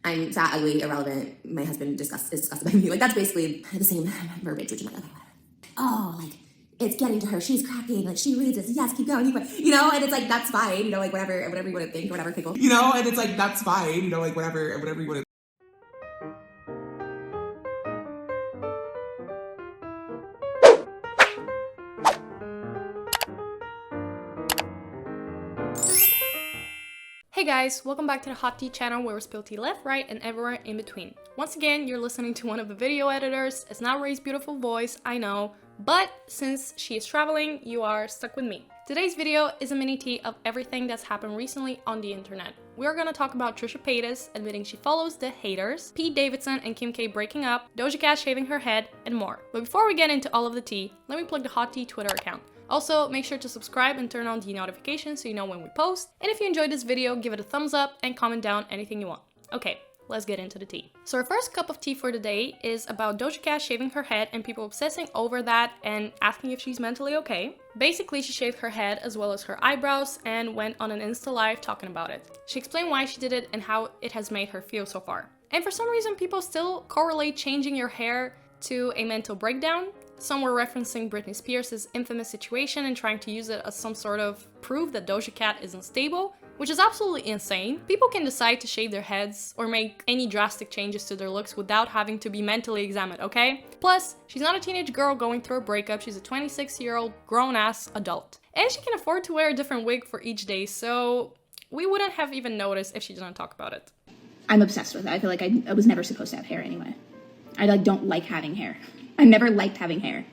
I'm fat, ugly, irrelevant. My husband is disgusted by me. Like, that's basically the same verbiage, which I'm like, oh, like, it's getting to her. She's cracking. Like, she reads this. Yes, keep going. Keep going. You know, and it's like, that's fine. You know, like, whatever you want to think, whatever, pickle. You know, and it's like, that's fine. You know, like, whatever you want to. Hey guys, welcome back to the Hot Tea channel where we spill tea left, right, and everywhere in between. Once again, you're listening to one of the video editors. It's not Ray's beautiful voice, I know, but since she is traveling, you are stuck with me. Today's video is a mini tea of everything that's happened recently on the internet. We are gonna talk about Trisha Paytas admitting she follows the haters, Pete Davidson and Kim K breaking up, Doja Cat shaving her head, and more. But before we get into all of the tea, let me plug the Hot Tea Twitter account. Also, make sure to subscribe and turn on the notifications so you know when we post. And if you enjoyed this video, give it a thumbs up and comment down anything you want. Okay, let's get into the tea. So our first cup of tea for the day is about Doja Cat shaving her head and people obsessing over that and asking if she's mentally okay. Basically, she shaved her head as well as her eyebrows and went on an Insta Live talking about it. She explained why she did it and how it has made her feel so far. And for some reason, people still correlate changing your hair to a mental breakdown. Some were referencing Britney Spears' infamous situation and trying to use it as some sort of proof that Doja Cat is unstable, which is absolutely insane. People can decide to shave their heads or make any drastic changes to their looks without having to be mentally examined, okay? Plus, she's not a teenage girl going through a breakup, she's a 26-year-old grown-ass adult. And she can afford to wear a different wig for each day, so we wouldn't have even noticed if she didn't talk about it. I'm obsessed with it. I feel like I was never supposed to have hair anyway. I don't like having hair. I never liked having hair.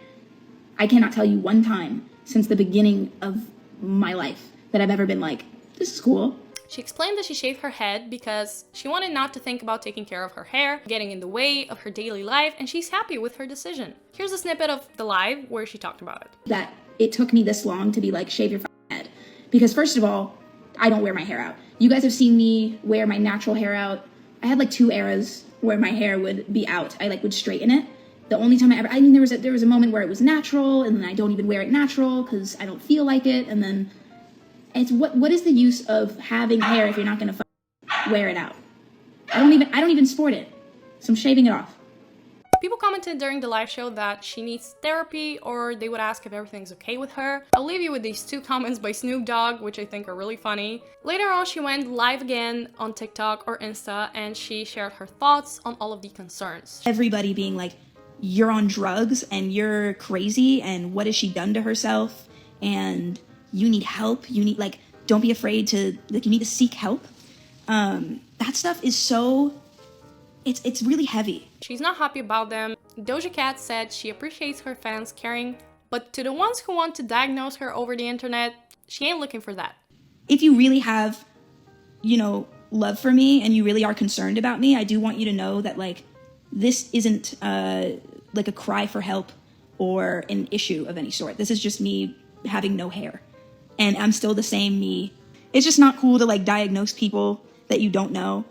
I cannot tell you one time since the beginning of my life that I've ever been like, this is cool. She explained that she shaved her head because she wanted not to think about taking care of her hair, getting in the way of her daily life, and she's happy with her decision. Here's a snippet of the live where she talked about it. That it took me this long to be like, shave your head. Because first of all, I don't wear my hair out. You guys have seen me wear my natural hair out. I had like 2 eras where my hair would be out. I would straighten it. The only time there was a moment where it was natural, and then I don't even wear it natural because I don't feel like it, and then it's what is the use of having hair if you're not gonna wear it out? I don't even sport it, so I'm shaving it off. People commented during the live show that she needs therapy, or they would ask if everything's okay with her. I'll leave you with these 2 comments by Snoop Dogg, which I think are really funny. Later on, she went live again on TikTok or Insta, and she shared her thoughts on all of the concerns. Everybody being like, you're on drugs and you're crazy and what has she done to herself and you need help, you need don't be afraid to you need to seek help. That stuff is so it's really heavy. She's not happy about them. Doja Cat said she appreciates her fans caring, but to the ones who want to diagnose her over the internet, she ain't looking for that. If you really have love for me and you really are concerned about me, I do want you to know that this isn't like a cry for help or an issue of any sort. This is just me having no hair. And I'm still the same me. It's just not cool to diagnose people that you don't know.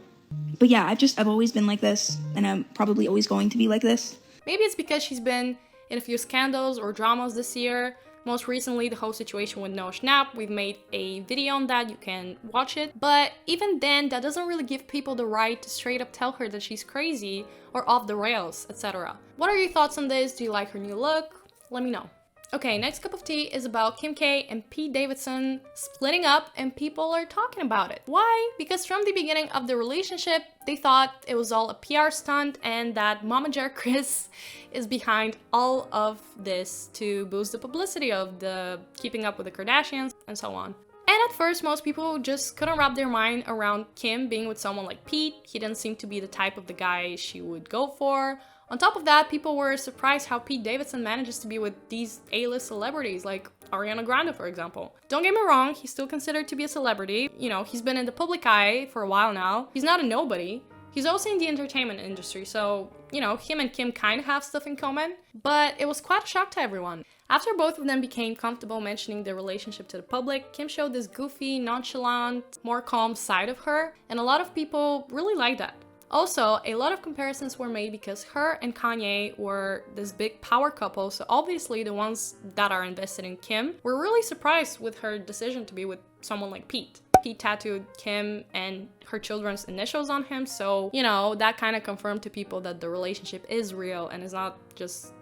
But yeah, I've always been like this, and I'm probably always going to be like this. Maybe it's because she's been in a few scandals or dramas this year. Most recently, the whole situation with No Snap. We've made a video on that, you can watch it. But even then, that doesn't really give people the right to straight up tell her that she's crazy or off the rails, etc. What are your thoughts on this? Do you like her new look? Let me know. Okay, next cup of tea is about Kim K and Pete Davidson splitting up, and people are talking about it. Why? Because from the beginning of the relationship, they thought it was all a PR stunt and that Mama Jar Chris is behind all of this to boost the publicity of the keeping up with the Kardashians and so on. And at first, most people just couldn't wrap their mind around Kim being with someone like Pete. He didn't seem to be the type of the guy she would go for. On top of that, people were surprised how Pete Davidson manages to be with these A-list celebrities like Ariana Grande, for example. Don't get me wrong, he's still considered to be a celebrity. He's been in the public eye for a while now. He's not a nobody. He's also in the entertainment industry, so, him and Kim kind of have stuff in common. But it was quite a shock to everyone. After both of them became comfortable mentioning their relationship to the public, Kim showed this goofy, nonchalant, more calm side of her, and a lot of people really liked that. Also, a lot of comparisons were made because her and Kanye were this big power couple, so obviously the ones that are invested in Kim were really surprised with her decision to be with someone like Pete. Pete tattooed Kim and her children's initials on him, so, you know, that kind of confirmed to people that the relationship is real and is not just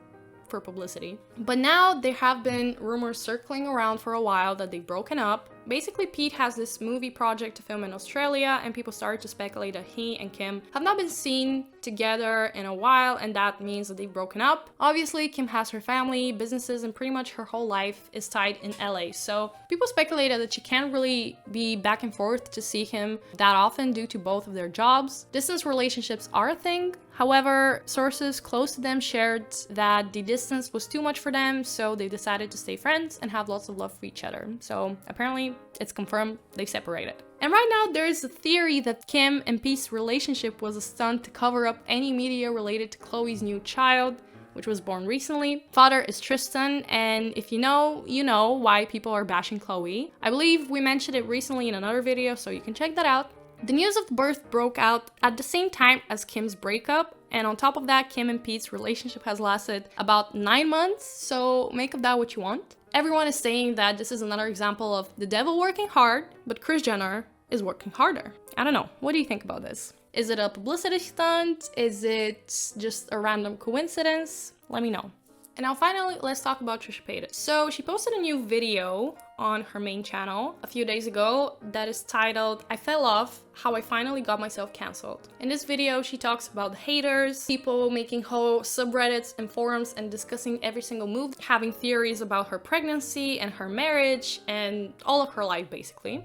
for publicity. But now there have been rumors circling around for a while that they've broken up. Basically, Pete has this movie project to film in Australia, and people started to speculate that he and Kim have not been seen together in a while, and that means that they've broken up. Obviously, Kim has her family, businesses, and pretty much her whole life is tied in LA, so people speculated that she can't really be back and forth to see him that often due to both of their jobs. Distance relationships are a thing. However, sources close to them shared that the distance was too much for them, so they decided to stay friends and have lots of love for each other. So apparently, it's confirmed they've separated. And right now, there is a theory that Kim and Pete's relationship was a stunt to cover up any media related to Khloe's new child, which was born recently. Father is Tristan, and if you know, you know why people are bashing Khloe. I believe we mentioned it recently in another video, so you can check that out. The news of the birth broke out at the same time as Kim's breakup, and on top of that, Kim and Pete's relationship has lasted about 9 months, so make of that what you want. Everyone is saying that this is another example of the devil working hard, but Kris Jenner is working harder. I don't know, what do you think about this? Is it a publicity stunt? Is it just a random coincidence? Let me know. And now finally, let's talk about Trisha Paytas. So she posted a new video on her main channel a few days ago that is titled, "I Fell Off, How I Finally Got Myself Cancelled." In this video, she talks about the haters, people making whole subreddits and forums and discussing every single move, having theories about her pregnancy and her marriage and all of her life basically.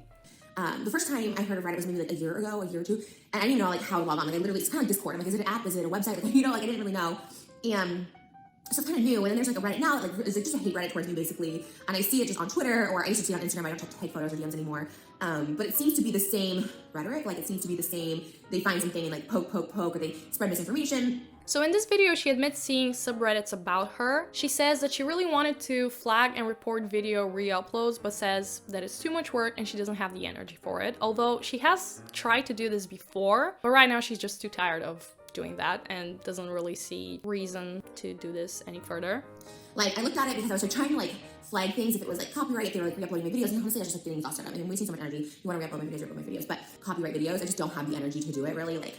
The first time I heard of Reddit was maybe like a year ago, a year or two, and I didn't even know like how to log on. Like I literally, it's kind of like Discord. I'm like, is it an app? Is it a website? Like, you know, like I didn't really know. And so it's kind of new, and then there's like a Reddit now, like it's like just a hate Reddit towards me basically, and I see it just on Twitter, or I used to see it on Instagram. I don't take photos or DMs anymore, but it seems to be the same rhetoric, like it seems to be the same, they find something and like poke, or they spread misinformation. So in this video, she admits seeing subreddits about her. She says that she really wanted to flag and report video re-uploads, but says that it's too much work and she doesn't have the energy for it, although she has tried to do this before, but right now she's just too tired of doing that and doesn't really see reason to do this any further. Like I looked at it because I was like trying to like flag things if it was like copyright, if they were like re-uploading my videos, and honestly I was just like getting exhausted. I mean, I'm wasting so much energy. You want to re-upload my videos, but copyright videos, I just don't have the energy to do it really. Like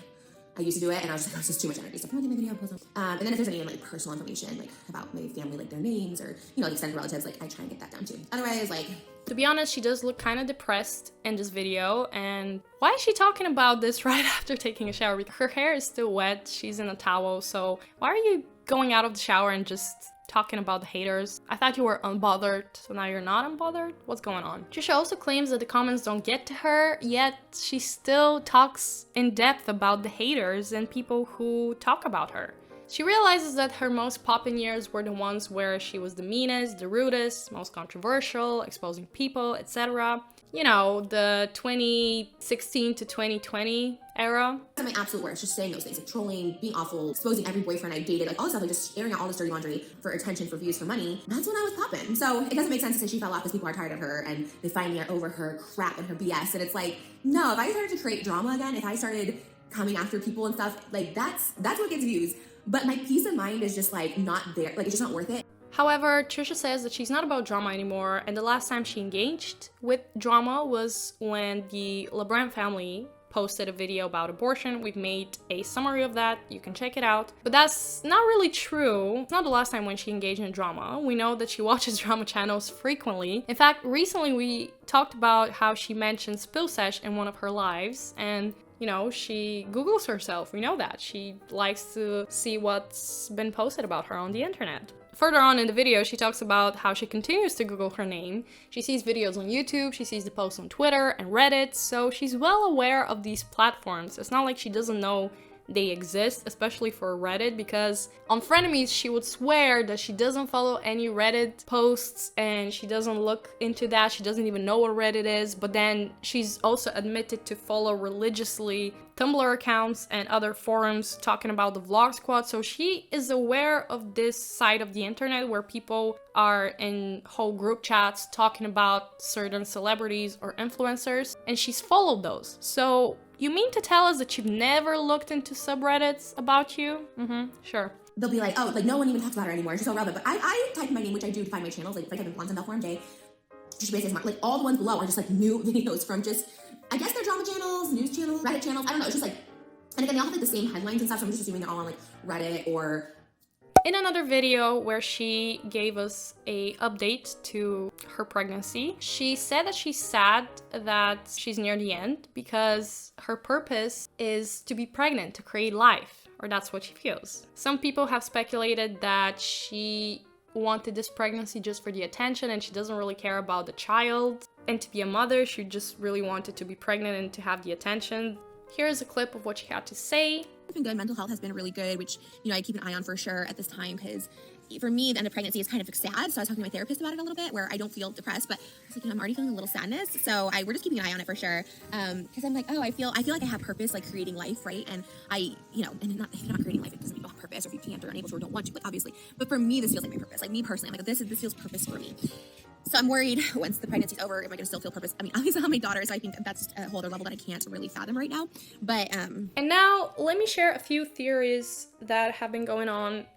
I used to do it and I was just like, it's just too much energy. So I'm my video, post them. And then if there's any like personal information like about my family, like their names or, you know, like extended relatives, like I try and get that down too. Otherwise, like, to be honest, she does look kind of depressed in this video, and why is she talking about this right after taking a shower? Her hair is still wet, she's in a towel, so why are you going out of the shower and just talking about the haters? I thought you were unbothered, so now you're not unbothered? What's going on? Trisha also claims that the comments don't get to her, yet she still talks in depth about the haters and people who talk about her. She realizes that her most poppin' years were the ones where she was the meanest, the rudest, most controversial, exposing people, etc. You know, the 2016 to 2020 era. At my absolute worst, just saying those things, like trolling, being awful, exposing every boyfriend I dated, like all this stuff, like just airing out all this dirty laundry for attention, for views, for money. That's when I was popping. So it doesn't make sense to say she fell off because people are tired of her and they finally are over her crap and her BS. And it's like, no, if I started to create drama again, if I started coming after people and stuff, like that's what gets views. But my peace of mind is just like not there, like it's just not worth it. However, Trisha says that she's not about drama anymore, and the last time she engaged with drama was when the LeBron family posted a video about abortion. We've made a summary of that, you can check it out. But that's not really true. It's not the last time when she engaged in drama. We know that she watches drama channels frequently. In fact, recently we talked about how she mentioned Spill Sesh in one of her lives, and you know, she Googles herself, we know that. She likes to see what's been posted about her on the internet. Further on in the video, she talks about how she continues to Google her name. She sees videos on YouTube, she sees the posts on Twitter and Reddit, so she's well aware of these platforms. It's not like she doesn't know they exist, especially for Reddit, because on Frenemies she would swear that she doesn't follow any Reddit posts and she doesn't look into that, she doesn't even know what Reddit is, but then she's also admitted to follow religiously Tumblr accounts and other forums talking about the Vlog Squad, so she is aware of this side of the internet where people are in whole group chats talking about certain celebrities or influencers, and she's followed those. So you mean to tell us that you've never looked into subreddits about you? Sure. They'll be like, oh, like no one even talks about her anymore. She's so relevant. But I type in my name, which I do to find my channels. Like I type in Quantum Forum Day, Trisha Paytas, like all the ones below are just like new videos from just I guess they're drama channels, news channels, Reddit channels. I don't know. It's just like, and again, they all have like the same headlines and stuff. So I'm just assuming they're all on like Reddit or. In another video where she gave us a update to her pregnancy, she said that she's sad that she's near the end because her purpose is to be pregnant, to create life, or that's what she feels. Some people have speculated that she wanted this pregnancy just for the attention and she doesn't really care about the child. And to be a mother, she just really wanted to be pregnant and to have the attention. Here's a clip of what she had to say. It's been good. Mental health has been really good, which, I keep an eye on for sure at this time, because for me, the end of pregnancy is kind of sad. So I was talking to my therapist about it a little bit, where I don't feel depressed, but I was like, I'm already feeling a little sadness. So we're just keeping an eye on it for sure. Because I'm like, oh, I feel like I have purpose, like creating life, right? And and if you're not creating life, it doesn't mean you don't have purpose, or if you can't or unable to or don't want to, like obviously. But for me, this feels like my purpose. Like me personally, I'm like, this feels purpose for me. So I'm worried once the pregnancy's over, am I going to still feel purpose? I mean, obviously I have my daughter, so I think that's just a whole other level that I can't really fathom right now. But And now let me share a few theories that have been going on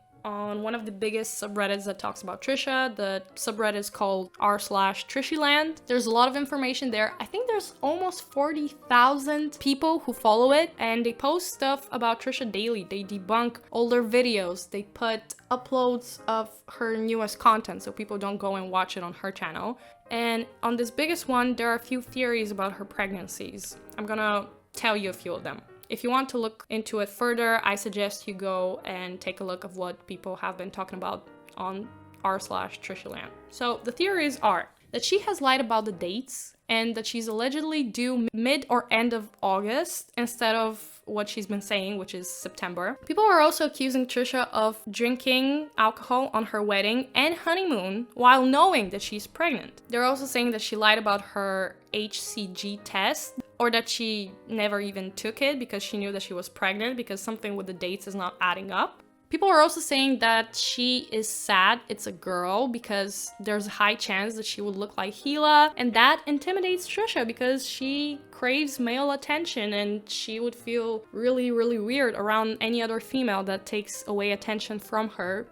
one of the biggest subreddits that talks about Trisha. The subreddit is called r/Trishyland. There's a lot of information there. I think there's almost 40,000 people who follow it, and they post stuff about Trisha daily. They debunk older videos. They put uploads of her newest content so people don't go and watch it on her channel. And on this biggest one, there are a few theories about her pregnancies. I'm gonna tell you a few of them. If you want to look into it further, I suggest you go and take a look of what people have been talking about on r/Trishyland. So the theories are that she has lied about the dates and that she's allegedly due mid or end of August instead of what she's been saying, which is September. People are also accusing Trisha of drinking alcohol on her wedding and honeymoon while knowing that she's pregnant. They're also saying that she lied about her HCG test, or that she never even took it because she knew that she was pregnant, because something with the dates is not adding up. People are also saying that she is sad it's a girl because there's a high chance that she would look like Gila, and that intimidates Trisha because she craves male attention and she would feel really, really weird around any other female that takes away attention from her.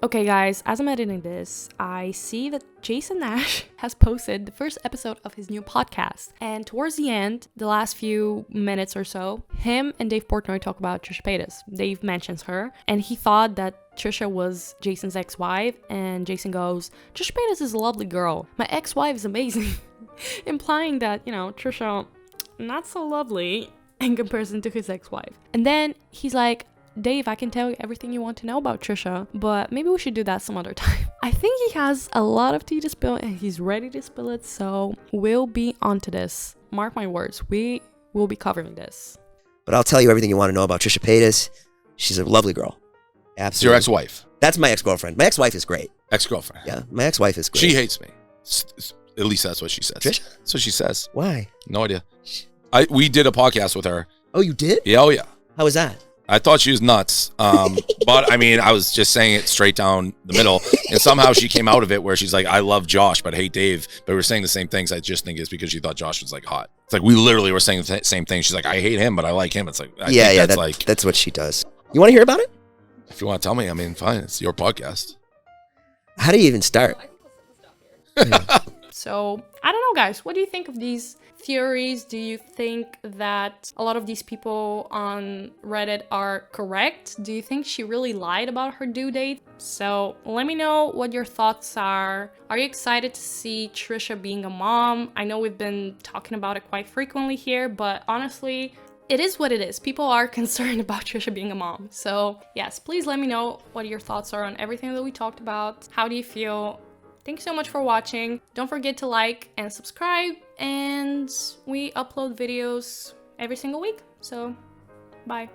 Okay guys, as I'm editing this, I see that Jason Nash has posted the first episode of his new podcast. And towards the end, the last few minutes or so, him and Dave Portnoy talk about Trisha Paytas. Dave mentions her, and he thought that Trisha was Jason's ex-wife, and Jason goes, Trisha Paytas is a lovely girl. My ex-wife is amazing. Implying that, Trisha, not so lovely in comparison to his ex-wife. And then he's like, Dave, I can tell you everything you want to know about Trisha, but maybe we should do that some other time. I think he has a lot of tea to spill and he's ready to spill it, so we'll be onto this. Mark my words, we will be covering this. But I'll tell you everything you want to know about Trisha Paytas. She's a lovely girl. Absolutely. It's your ex-wife. That's my ex-girlfriend. My ex-wife is great. Ex-girlfriend. Yeah, my ex-wife is great. She hates me. At least that's what she says. Trisha? That's what she says. Why? No idea. We did a podcast with her. Oh, you did? Yeah, oh yeah. How was that? I thought she was nuts, but I mean, I was just saying it straight down the middle, and somehow she came out of it where she's like, I love Josh, but I hate Dave, but we're saying the same things. I just think it's because she thought Josh was like hot. It's like, we literally were saying the same thing. She's like, I hate him, but I like him. It's like, that's what she does. You want to hear about it? If you want to tell me, I mean, fine, it's your podcast. How do you even start? So, I don't know, guys. What do you think of these theories? Do you think that a lot of these people on Reddit are correct? Do you think she really lied about her due date? So let me know what your thoughts are. Are you excited to see Trisha being a mom? I know we've been talking about it quite frequently here, but honestly, it is what it is. People are concerned about Trisha being a mom. So yes, please let me know what your thoughts are on everything that we talked about. How do you feel? Thanks so much for watching. Don't forget to like and subscribe, and we upload videos every single week. So, bye.